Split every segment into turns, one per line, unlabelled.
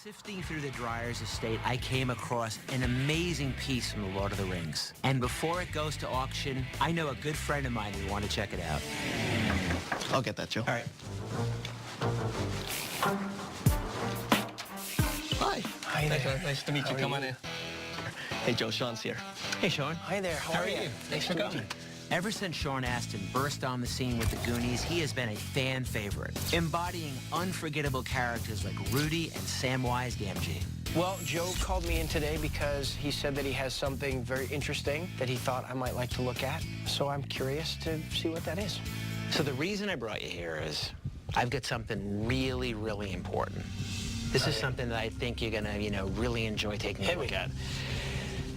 Sifting through the Dryers estate, I came across an amazing piece from The Lord of the Rings. And before it goes to auction, I know a good friend of mine who want to check it out.
I'll get that, Joe.
All right.
Hi.
Hi there. Nice to meet you. Come on in.
Hey, Joe, Sean's here.
Hey, Sean.
Hi there. How are you? Thanks for coming.
Ever since Sean Astin burst on the scene with The Goonies, he has been a fan favorite, embodying unforgettable characters like Rudy and Samwise Gamgee.
Well, Joe called me in today because he said that he has something very interesting that he thought I might like to look at. So I'm curious to see what that is.
So the reason I brought you here is I've got something really, really important. This is something that I think you're gonna, really enjoy taking a look at.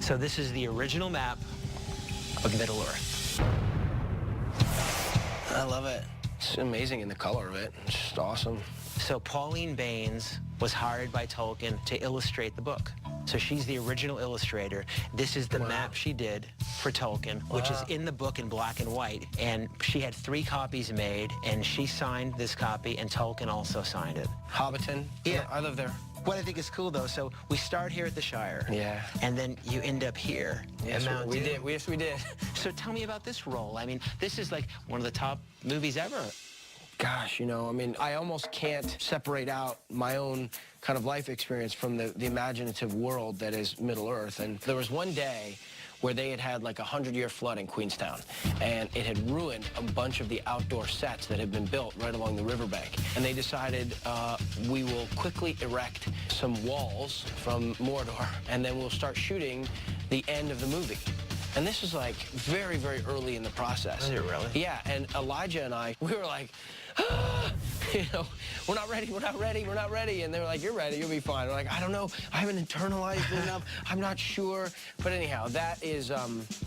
So this is the original map of Middle Earth.
I love it. It's amazing in the color of it. It's just awesome.
So Pauline Baynes was hired by Tolkien to illustrate the book. So she's the original illustrator. This is the map she did for Tolkien, which is in the book in black and white. And she had 3 copies made, and she signed this copy, and Tolkien also signed it.
Hobbiton.
Yeah.
I live there.
What I think is cool, though, so we start here at the Shire.
Yeah.
And then you end up here.
Yes, we did. Yes, we did.
So tell me about this role. I mean, this is like one of the top movies ever.
Gosh, I almost can't separate out my own kind of life experience from the imaginative world that is Middle Earth. And there was one day where they had like a 100-year flood in Queenstown, and it had ruined a bunch of the outdoor sets that had been built right along the riverbank. And they decided, we will quickly erect some walls from Mordor, and then we'll start shooting the end of the movie. And this is like very, very early in the process.
Is it really?
Yeah, and Elijah and I, we were like, we're not ready, we're not ready, we're not ready. And they were like, you're ready, you'll be fine. We're like, I don't know, I haven't internalized it enough, I'm not sure. But anyhow, that is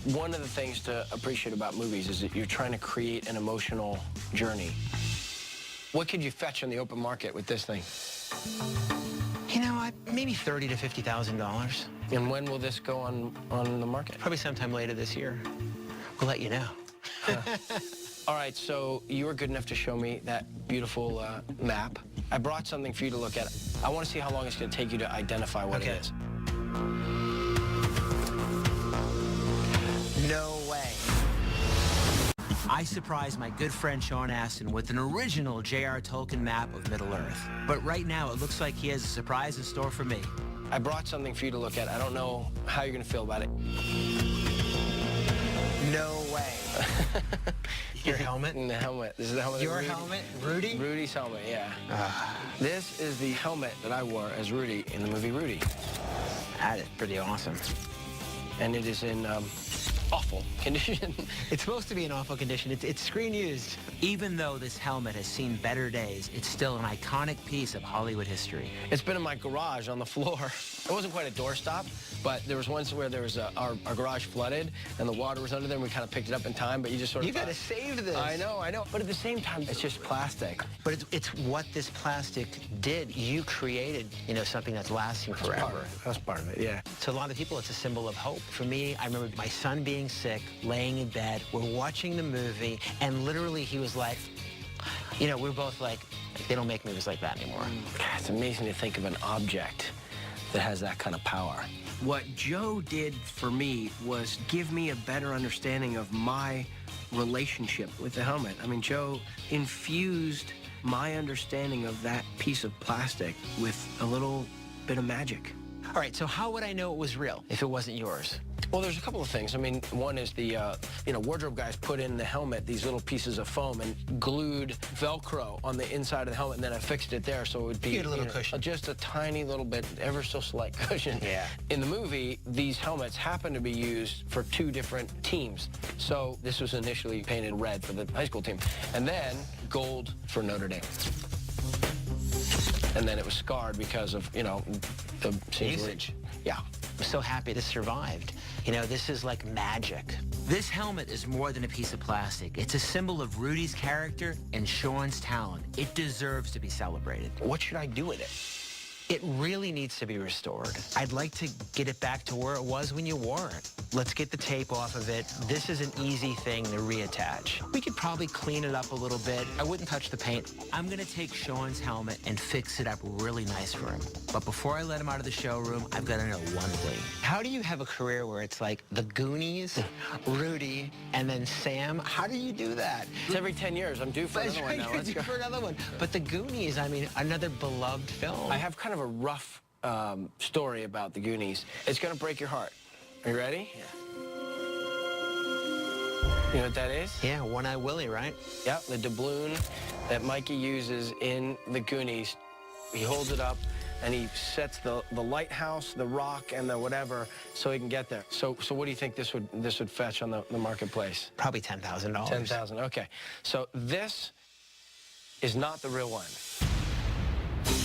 one of the things to appreciate about movies is that you're trying to create an emotional journey. What could you fetch on the open market with this thing?
Maybe $30,000 to $50,000.
And when will this go on the market?
Probably sometime later this year. We'll let you know.
All right, so you were good enough to show me that beautiful map. I brought something for you to look at. I want to see how long it's going to take you to identify what it is.
No way. I surprised my good friend Sean Astin with an original J.R. Tolkien map of Middle Earth. But right now, it looks like he has a surprise in store for me.
I brought something for you to look at. I don't know how you're going to feel about it.
No way. Your helmet?
The helmet. This is the helmet.
Your helmet? Rudy?
Rudy's helmet, yeah. This is the helmet that I wore as Rudy in the movie Rudy.
That is pretty awesome.
And it is in awful condition.
It's supposed to be in awful condition. It's screen used. Even though this helmet has seen better days, it's still an iconic piece of Hollywood history.
It's been in my garage on the floor. It wasn't quite a doorstop, but there was once where there was our garage flooded and the water was under there and we kind of picked it up in time, but you just sort of...
You gotta save this.
I know. But at the same time, it's just plastic.
But it's what this plastic did. You created, something that's lasting forever.
That's part of it, yeah.
To a lot of people, it's a symbol of hope. For me, I remember my son being sick, laying in bed. We're watching the movie, and literally he was like, we're both like, they don't make movies like that anymore.
God, it's amazing to think of an object that has that kind of power. What Joe did for me was give me a better understanding of my relationship with the helmet. Joe infused my understanding of that piece of plastic with a little bit of magic.
All right, so how would I know it was real if it wasn't yours?
Well, there's a couple of things. One is the, wardrobe guys put in the helmet these little pieces of foam and glued Velcro on the inside of the helmet, and then I fixed it there so it would be
a little cushion.
Just a tiny little bit, ever so slight cushion.
Yeah.
In the movie, these helmets happen to be used for 2 different teams. So this was initially painted red for the high school team, and then gold for Notre Dame. And then it was scarred because of, the
usage.
Yeah.
I'm so happy this survived. This is like magic. This helmet is more than a piece of plastic. It's a symbol of Rudy's character and Sean's talent. It deserves to be celebrated.
What should I do with it?
It really needs to be restored. I'd like to get it back to where it was when you wore it. Let's get the tape off of it. This is an easy thing to reattach. We could probably clean it up a little bit. I wouldn't touch the paint. I'm gonna take Sean's helmet and fix it up really nice for him. But before I let him out of the showroom, I've gotta know one thing. How do you have a career where it's like the Goonies, Rudy, and then Sam? How do you do that?
It's every 10 years. I'm due for another one now. Let's go.
For another one. But the Goonies, I mean, another beloved film.
I have kind of a rough story about the Goonies. It's gonna break your heart. Are you ready?
Yeah.
You know what that is?
Yeah, One-Eye Willie, right?
Yep, the doubloon that Mikey uses in the Goonies. He holds it up and he sets the lighthouse, the rock, and the whatever so he can get there. So what do you think this would fetch on the marketplace?
Probably $10,000.
$10,000. Okay. So this is not the real one.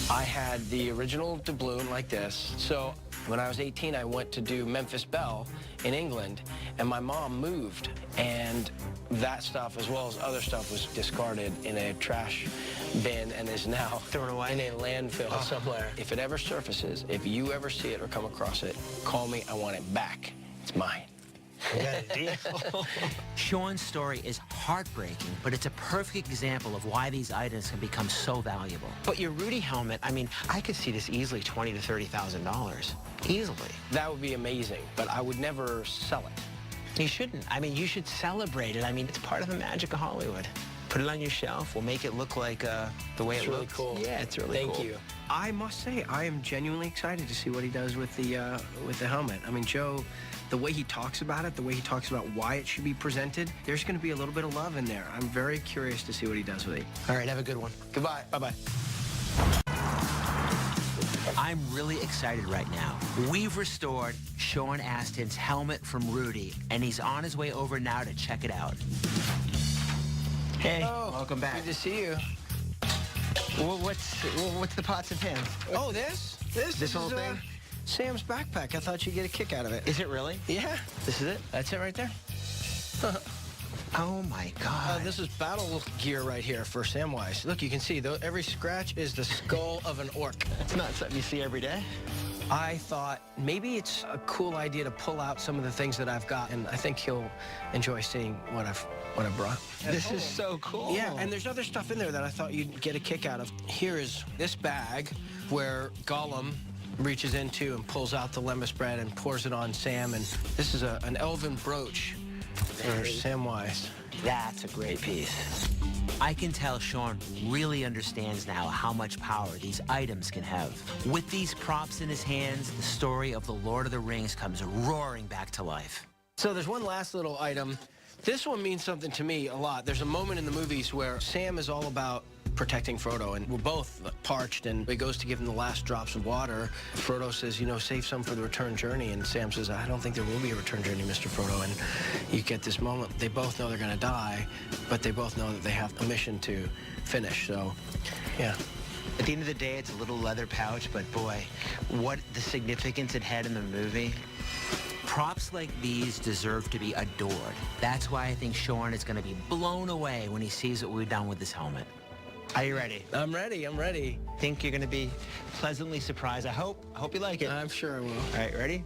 I had the original doubloon like this. So when I was 18, I went to do Memphis Belle in England, and my mom moved, and that stuff, as well as other stuff, was discarded in a trash bin and is now
thrown away
in a landfill somewhere. If it ever surfaces, if you ever see it or come across it, call me. I want it back. It's mine.
Sean's story is heartbreaking, but it's a perfect example of why these items can become so valuable. But your Rudy helmet, I mean, I could see this easily $20,000 to $30,000. Easily.
That would be amazing, but I would never sell it.
You shouldn't. I mean, you should celebrate it. I mean, it's part of the magic of Hollywood. Put it on your shelf. We'll make it look like the way it looks.
It's really cool.
Yeah, it's really cool.
Thank you. I must say, I am genuinely excited to see what he does with the helmet. I mean, Joe, the way he talks about it, the way he talks about why it should be presented, there's going to be a little bit of love in there. I'm very curious to see what he does with it.
All right, have a good one.
Goodbye. Bye-bye.
I'm really excited right now. We've restored Sean Astin's helmet from Rudy, and he's on his way over now to check it out. Hey, welcome back.
Good to see you.
Well, what's the pots and pans?
Oh, this
whole
is,
thing?
Sam's backpack. I thought you'd get a kick out of it.
Is it really?
Yeah.
This is it?
That's it right there.
Oh, my God.
This is battle gear right here for Samwise. Look, you can see, every scratch is the skull of an orc.
It's not something you see every day.
I thought maybe it's a cool idea to pull out some of the things that I've got, and I think he'll enjoy seeing what I've brought.
This is so cool.
Yeah, and there's other stuff in there that I thought you'd get a kick out of. Here is this bag where Gollum reaches into and pulls out the lemon bread and pours it on Sam, and this is an elven brooch for Samwise.
That's a great piece. I can tell Sean really understands now how much power these items can have. With these props in his hands, the story of the Lord of the Rings comes roaring back to life. So
there's one last little item. This one means something to me a lot. There's a moment in the movies where Sam is all about protecting Frodo, and we're both parched, and he goes to give him the last drops of water. Frodo says, you know, save some for the return journey, and Sam says, I don't think there will be a return journey, Mr. Frodo. And you get this moment. They both know they're going to die, but they both know that they have a mission to finish, so, yeah.
At the end of the day, it's a little leather pouch, but boy, what the significance it had in the movie. Props like these deserve to be adored. That's why I think Sean is going to be blown away when he sees what we've done with this helmet. Are you ready?
I'm ready. I'm ready.
Think you're going to be pleasantly surprised. I hope you like it.
I'm sure I will.
All right, ready?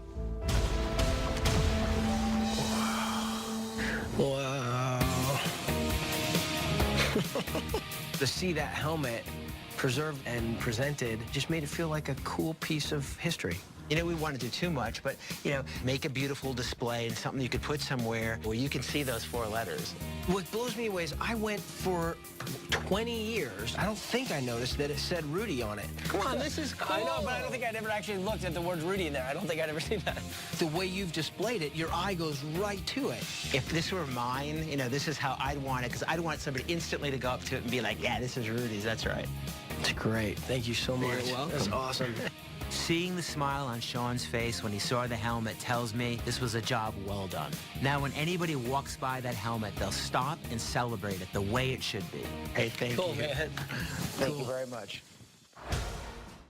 Wow. To see that helmet preserved and presented just made it feel like a cool piece of history.
You know, we want to do too much, but, you know, make a beautiful display and something you could put somewhere where you can see those 4 letters.
What blows me away is I went for 20 years. I don't think I noticed that it said Rudy on it.
Come on, this is cool.
I know, but I don't think I'd ever actually looked at the word Rudy in there. I don't think I'd ever seen that. The way you've displayed it, your eye goes right to it.
If this were mine, you know, this is how I'd want it, because I'd want somebody instantly to go up to it and be like, yeah, this is Rudy's, that's right.
It's great. Thank you so much.
You're welcome.
That's awesome.
Seeing the smile on Sean's face when he saw the helmet tells me this was a job well done. Now, when anybody walks by that helmet, they'll stop and celebrate it the way it should be. Hey, thank you.
Cool, man.
Thank you very much.